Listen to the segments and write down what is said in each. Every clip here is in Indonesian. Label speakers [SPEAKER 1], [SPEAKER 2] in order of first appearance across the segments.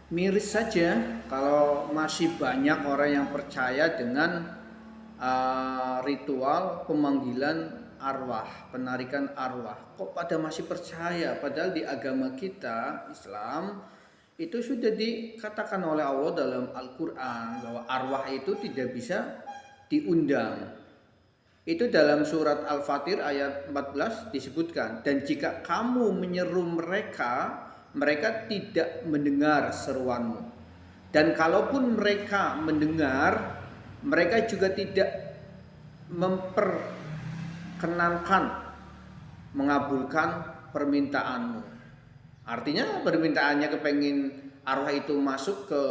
[SPEAKER 1] Miris saja kalau masih banyak orang yang percaya dengan ritual pemanggilan arwah, penarikan arwah. Kok pada masih percaya? Padahal di agama kita, Islam, itu sudah dikatakan oleh Allah dalam Al-Quran bahwa arwah itu tidak bisa diundang. Itu dalam surat Al-Fatir ayat 14 disebutkan. Dan jika kamu menyeru mereka, mereka tidak mendengar seruanmu. Dan kalaupun mereka mendengar, mereka juga tidak memperkenankan mengabulkan permintaanmu. Artinya permintaannya kepengen arwah itu masuk ke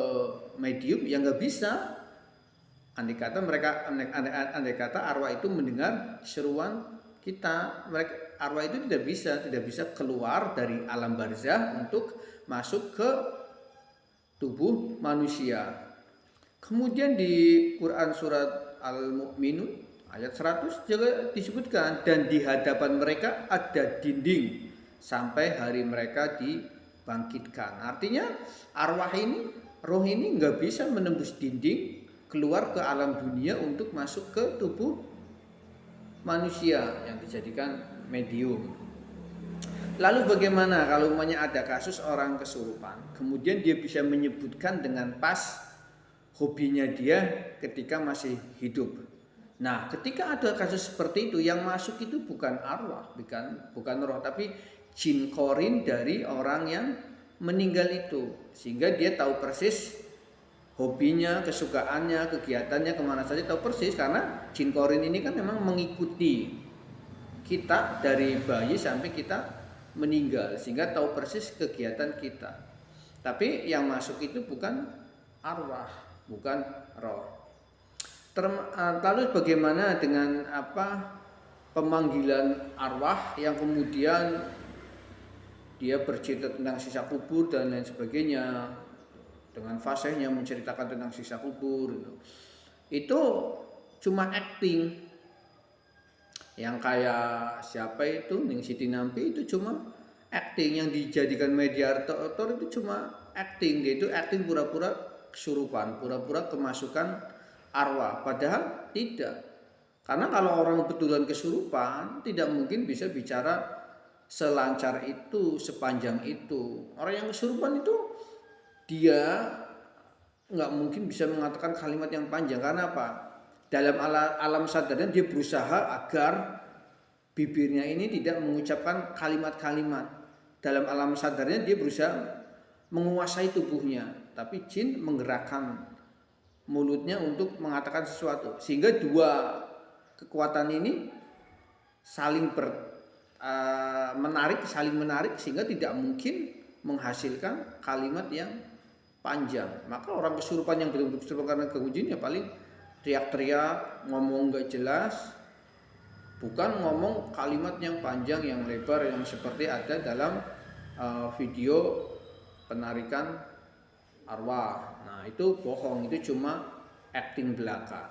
[SPEAKER 1] medium, ya nggak bisa. Andai kata arwah itu mendengar seruan kita, mereka arwah itu tidak bisa keluar dari alam barzah untuk masuk ke tubuh manusia. Kemudian di Quran surat Al-Mu'minun ayat 100 juga disebutkan, dan di hadapan mereka ada dinding sampai hari mereka dibangkitkan. Artinya arwah ini, roh ini nggak bisa menembus dinding keluar ke alam dunia untuk masuk ke tubuh manusia yang dijadikan medium. Lalu bagaimana kalau umpamanya ada kasus orang kesurupan, kemudian dia bisa menyebutkan dengan pas hobinya dia ketika masih hidup. Nah, ketika ada kasus seperti itu, yang masuk itu bukan arwah, bukan roh, tapi jin korin dari orang yang meninggal itu, sehingga dia tahu persis hobinya, kesukaannya, kegiatannya kemana saja, tahu persis, karena jin korin ini kan memang mengikuti kita dari bayi sampai kita meninggal, sehingga tahu persis kegiatan kita. Tapi yang masuk itu bukan arwah, bukan roh. Lalu bagaimana dengan pemanggilan arwah yang kemudian dia bercerita tentang sisa kubur dan lain sebagainya, dengan fasihnya menceritakan tentang sisa kubur itu cuma acting. Yang kayak siapa itu Ning Siti Nampi itu cuma acting, yang dijadikan mediator itu cuma acting. Dia itu acting pura-pura kesurupan, pura-pura kemasukan arwah, padahal tidak. Karena kalau orang betulan kesurupan tidak mungkin bisa bicara selancar itu, sepanjang itu. Orang yang kesurupan itu dia nggak mungkin bisa mengatakan kalimat yang panjang. Karena apa? Dalam alam sadarnya dia berusaha agar bibirnya ini tidak mengucapkan kalimat-kalimat. Dalam alam sadarnya dia berusaha menguasai tubuhnya, tapi jin menggerakkan mulutnya untuk mengatakan sesuatu, sehingga dua kekuatan ini saling saling menarik, sehingga tidak mungkin menghasilkan kalimat yang panjang. Maka orang kesurupan yang betul-betul kesurupan karena gangguan jin ya paling teriak-teriak, ngomong gak jelas, bukan ngomong kalimat yang panjang, yang lebar, yang seperti ada dalam video penarikan arwah. Nah itu bohong, itu cuma acting belaka.